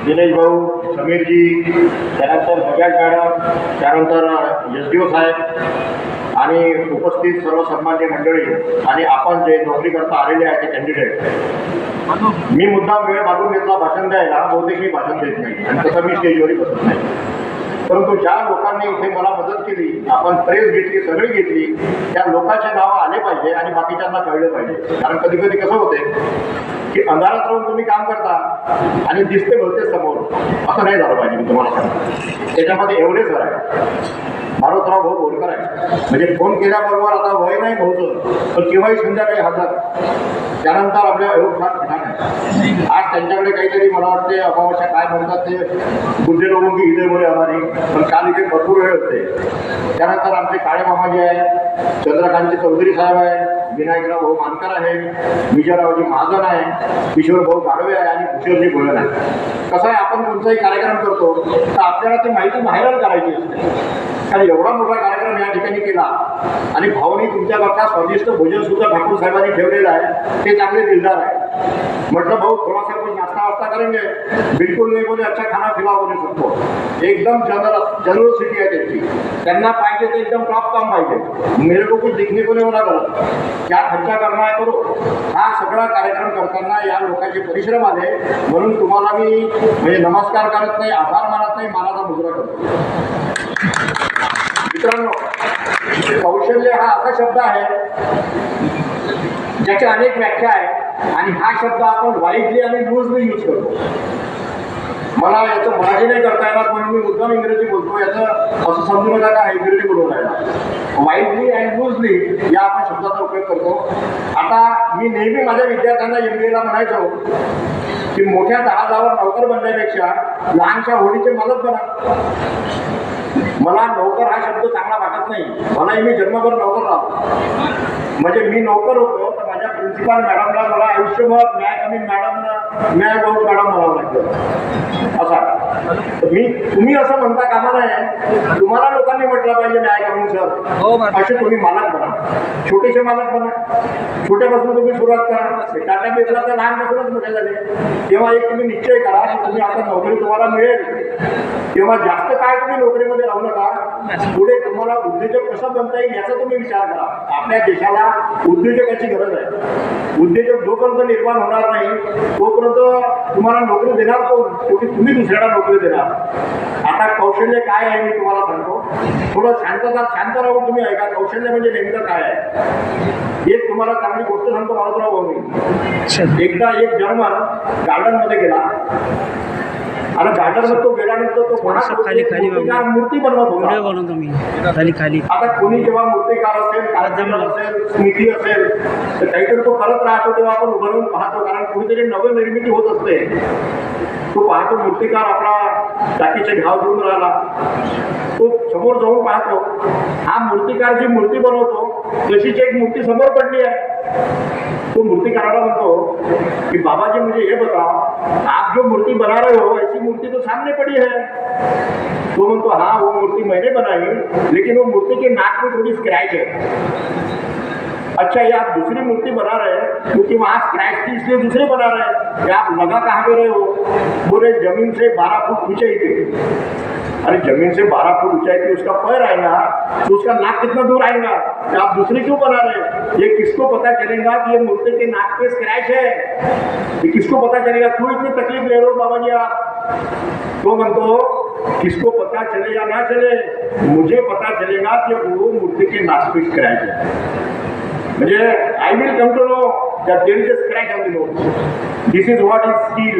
दिनेश भाऊ, समीरजी, त्यानंतर बजाज मॅडम, त्यानंतर SDO साहेब आणि उपस्थित सर्व सन्मान्य मंडळी आणि आपण जे नोकरी करता आलेले आहे ते कॅन्डिडेट. मी मुद्दाम वेळ मागून घेतला भाषण द्यायला, बहुतेक मी भाषण देत नाही आणि तसं मी स्टेजवरही बसत नाही. परंतु ज्या लोकांनी इथे मला मदत केली, आपण प्रेस घेतली, सगळी घेतली, त्या लोकांचे नावं आले पाहिजे आणि बाकीच्यांना कळले पाहिजे. कारण कधी कधी कसं होते की अंधारात राहून तुम्ही काम करता आणि दिसते बोलते समोर, असं नाही झालं पाहिजे. मी तुम्हाला सांगतो त्याच्यामध्ये एवढे सर आहे. मारुतराव भाऊ बोरकर आहे, म्हणजे फोन केल्याबरोबर आता वय नाही भाऊचं, पण केव्हाही संध्याकाळी हजर. त्यानंतर आपल्या अयोग फार ठिकाण आहे. आज त्यांच्याकडे काहीतरी मला वाटते अमावस्या काय म्हणतात ते बुद्धे लोगों की हृदय बोले हमारी, पण काल इथे भरपूर वेळ होते. त्यानंतर आमचे काळे मामाजी आहे, चंद्रकांतजी चौधरी साहेब आहे, विनायकराव भाऊ मानकर आहे, विजयरावजी महाजन आहे, किशोर भाऊ गाडवे आहे आणि किशोरजी गोयल आहे. कसं आहे, आपण कोणताही कार्यक्रम करतो तर आपल्याला ती माहिती व्हायरल करायची असते. कारण एवढा मोठा कार्यक्रम या ठिकाणी केला आणि भाऊनी तुमच्याकरता स्वादिष्ट भोजन सुद्धा ठाकूर साहेबांनी ठेवलेलं आहे, ते चांगले दिलदार आहे. म्हटलं भाऊ थोडासा कुछ नाश्ता वास्ता करेंगे, बिलकुल नाही बोले, अच्छा खाना खिलाओ बोले सबको. एकदम जनरसिटी आहे त्यांची. त्यांना पाहिजे ते एकदम टॉप काम पाहिजे. मेरे को कुछ दिखने को नहीं होणार, क्या खर्चा करना है करो. हा सगळा कार्यक्रम करताना या लोकांचे परिश्रम आले, म्हणून तुम्हाला मी म्हणजे नमस्कार करत नाही, आभार मानत नाही, मानाचा मुजरा करतो. मित्रांनो, कौशल्य हा असा शब्द आहे ज्याच्या अनेक व्याख्या आहेत आणि हा शब्द आपण वाईटली आणि लूजली यूज करतो. मला याचं मराठी नाही करता येणार म्हणून मी मुद्दाम इंग्रजी बोलतो. याचं असं समजू नका का इंग्रजी बोलून राहिला. वाईटली अँड लूजली या आपण शब्दाचा उपयोग करतो. आता मी नेहमी माझ्या विद्यार्थ्यांना MBA ला म्हणायचो की मोठ्या जहाजावर नौकर बनण्यापेक्षा लहानशा होडीचे मालक बना. मला नौकर हा शब्द चांगला वाटत नाही. मलाही मी जन्मभर नौकर राहतो. म्हणजे मी नौकर होतो तर माझ्या प्रिन्सिपाल मॅडमला मला आयुष्यभर न्याय कमी मॅडम न्याय भाऊ मॅडम म्हणावं लागतं. असा तुम्ही असं म्हणता कामा नये. तुम्हाला लोकांनी म्हटलं पाहिजे न्याय कमी सर, असे तुम्ही मालक बना, छोटेसे मालक बना. छोट्यापासून तुम्ही सुरुवात करा. टाटा बिर्ला तर लहानपासूनच मोठे झाले. तेव्हा एक तुम्ही निश्चय करा की तुम्ही आता नोकरी तुम्हाला मिळेल तेव्हा जास्त काय तुम्ही नोकरीमध्ये राहू नका. पुढे तुम्हाला उद्योजक कसं बनता येईल याचा तुम्ही विचार करा. आपल्या देशाला उद्योजकाची गरज आहे. उद्योजक जोपर्यंत निर्माण होणार नाही तोपर्यंत तुम्हाला नोकरी देणार कोण, शेवटी तुम्ही दुसऱ्याला नोकरी देणार. आता कौशल्य काय आहे मी तुम्हाला सांगतो. थोडं शांत राहून तुम्ही ऐका. कौशल्य म्हणजे नेमकं काय आहे. एक तुम्हाला चांगली गोष्ट सांगतो मारुतराव भाऊ. एकदा एक जर्मन गार्डनमध्ये गेला आणि गार्डनमध्ये तो गेल्यानंतर तो मूर्ती बनवत होता. आता कोणी जेव्हा मूर्तिकार असेल, कारखाना असेल, स्मृती असेल तर काहीतरी तो करत राहतो तेव्हा आपण उभं राहून पाहतो. कारण कुणीतरी नवीन निर्मिती होत असते. तो पाहतो मूर्तिकार आपला टाकीचे घाव घेऊन राहिला. तो समोर जाऊन पाहतो हा मूर्तिकार जी मूर्ती बनवतो तशीच एक मूर्ती समोर पडली आहे. तो मूर्तिकाराला म्हणतो कि बाबा जी मुझे ये बताओ, आप जो मूर्ति बना रहे हो ऐसी मूर्ति तो सामने पड़ी है. तो म्हणतो हाँ वो मूर्ति मैंने बनाई, लेकिन वो मूर्ति के नाक में थोड़ी स्क्रैच है. अच्छा ये आप दूसरी मूर्ति बना रहे हैं क्योंकि वहाँ स्क्रैच थी इसलिए दूसरी बना रहे हैं. आप लगा कहाँ पे रहे हो. बोले जमीन से 12 फुट ऊंचाई थे. अरे जमीन से 12 फुट ऊंचाई थी, उसका पैर आएगा तो उसका नाक कितना दूर आएगा. आप दूसरी क्यों बना रहे हैं. ये किसको पता चलेगा कि ये मूर्ति के नाक पे स्क्रैच है. ये किसको पता चलेगा. क्यों इतनी तकलीफ ले रहे हो बाबा जी आप. तो म्हणतो किसको पता चले या ना चले, मुझे पता चलेगा कि वो मूर्ति के नाक पे स्क्रैच है. म्हणजे I will come to know that there is a scratch on the note. This is what is skill.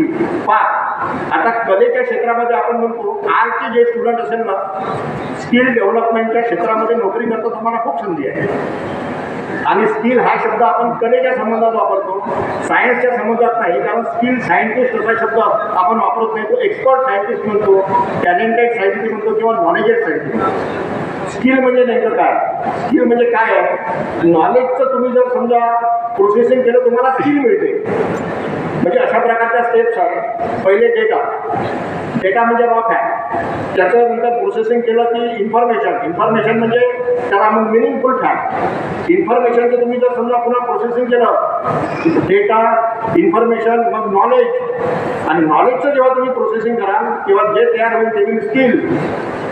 आता कलेच्या क्षेत्रामध्ये आपण म्हणतो आर्टचे जे स्टुडंट असेल ना, स्किल डेव्हलपमेंटच्या क्षेत्रामध्ये नोकरी करतो तुम्हाला खूप संधी आहे. आणि स्किल हा शब्द आपण कलेच्या संबंधात वापरतो, सायन्सच्या संबंधात नाही. कारण स्किल सायंटिस्ट असा शब्द आपण वापरत नाही. तो एक्सपर्ट सायंटिस्ट म्हणतो, टॅलेंटेड सायंटिस्ट म्हणतो किंवा नॉलेजेड सायंटिस्ट. स्किल म्हणजे नेमकं काय. स्किल म्हणजे काय आहे. नॉलेजचं तुम्ही जर समजा प्रोसेसिंग केलं तुम्हाला स्किल मिळते. म्हणजे अशा प्रकारच्या स्टेप्स आहेत. पहिले डेटा म्हणजे रॉ फॅक्ट. त्याचं नंतर प्रोसेसिंग केलं की इन्फॉर्मेशन म्हणजे त्याला मग मिनिंगफुल फॅक्ट. इन्फॉर्मेशनचं तुम्ही जर समजा पुन्हा प्रोसेसिंग केलं डेटा इन्फॉर्मेशन, मग नॉलेज. आणि नॉलेजचं जेव्हा तुम्ही प्रोसेसिंग कराल तेव्हा जे तयार होईल ते skill.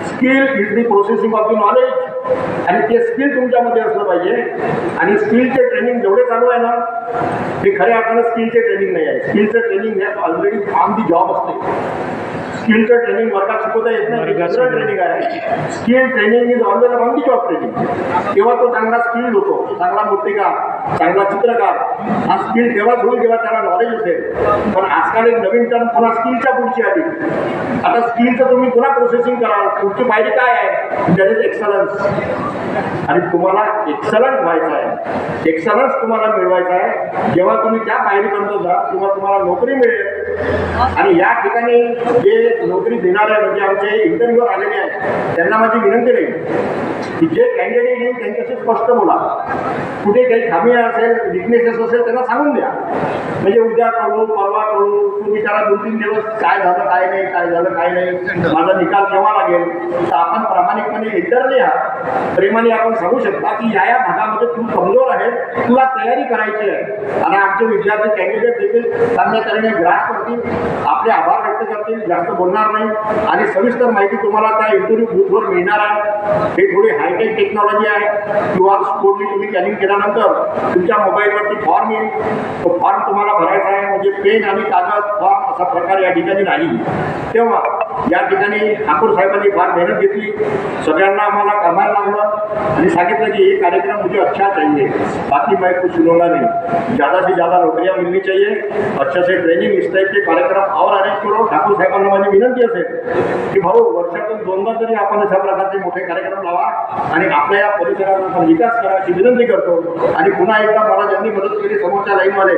Skill is the processing of the knowledge. आणि ते स्किल तुमच्यामध्ये असलं पाहिजे. आणि स्किलचे ट्रेनिंग जेवढे चालू आहे ना ते खऱ्या अर्थानं स्किलचे ट्रेनिंग नाही आहे. स्किलचं ट्रेनिंग हे ऑलरेडी ऑन दी जॉब असते. स्किलचं ट्रेनिंग वर्गात शिकवता येत नाही, दुसरं ट्रेनिंग आहे. Skill training is always on the job training. तेव्हा तो चांगला स्किल होतो, चांगला मूर्तिकार, चांगला चित्रकार. हा स्किल तेव्हाच होईल जेव्हा त्याला नॉलेज असेल. पण आजकाल एक नवीन टर्म पुन्हा स्किलच्या पुढची आली. आता स्किलचं तुम्ही पुन्हा प्रोसेसिंग कराल. तुमची पायरी काय आहे? That is excellence. आणि तुम्हाला एक्सलंट व्हायचं आहे, एक्सलन्स तुम्हाला मिळवायचा आहे. जेव्हा तुम्ही त्या पायरीपर्यंत जा तेव्हा तुम्हाला नोकरी मिळेल. आणि या ठिकाणी जे नोकरी देणारे म्हणजे आमचे इंटरव्ह्यूवर आलेले आहेत त्यांना माझी विनंती राहील की जे कॅन्डिडेट येईल त्यांच्याशी स्पष्ट बोला. कुठे काही खामी असेल, विकनेसेस असेल त्यांना सांगून द्या. म्हणजे उद्या कळू, परवा कळू, तू विचारा 2-3 दिवस काय झालं काय नाही, काय झालं काय नाही, माझा निकाल केव्हा लागेल. तर आपण प्रामाणिकपणे इंटरव्ह्यू लिहा. प्रेमाने आपण सांगू शकता की या भागामध्ये तू कमजोर आहे, तुला तयारी करायची आहे. आणि आमचे विद्यार्थी कॅन्डिडेट देखील चांगल्या तऱ्हेने ग्रास करतील, आपले आभार व्यक्त करतील, जास्त बोलणार नाही. आणि सविस्तर माहिती तुम्हाला त्या इंटरव्ह्यू बूथवर मिळणार आहे. हे थोडी हायटेक टेक्नॉलॉजी आहे. QR कोडनी तुम्ही स्कॅनिंग केल्यानंतर तुमच्या मोबाईलवरती फॉर्म येईल. तो फॉर्म तुम्हाला भरायचा आहे. म्हणजे पेन आणि कागद फॉर्म असा प्रकार या ठिकाणी नाही. तेव्हा या ठिकाणी ठाकूर साहेबांनी फार मेहनत घेतली. सगळ्यांना आम्हाला कामाला लागलं आणि सांगितलं की ये कार्यक्रम मुझे अच्छा चाहिए, बाकी मैं कुछ सुनूंगा नहीं, ज़्यादा से ज़्यादा नौकरियाँ मिलनी चाहिए, अच्छे से ट्रेनिंग, इस टाइप के कार्यक्रम और अरेंज करो. ठाकूर साहेबांना माझी विनंती असेल की भाऊ वर्षातून 2दा तरी आपण अशा प्रकारचे मोठे कार्यक्रम लावा आणि आपल्या या परिसराचा विकास करायची विनंती करतो. आणि पुन्हा एकदा मला ज्यांनी मदत केली समोरच्या लाईनवाले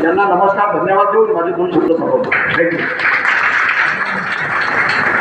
यांना नमस्कार, धन्यवाद देऊन माझे 2 शब्द संपवतो. थँक्यू.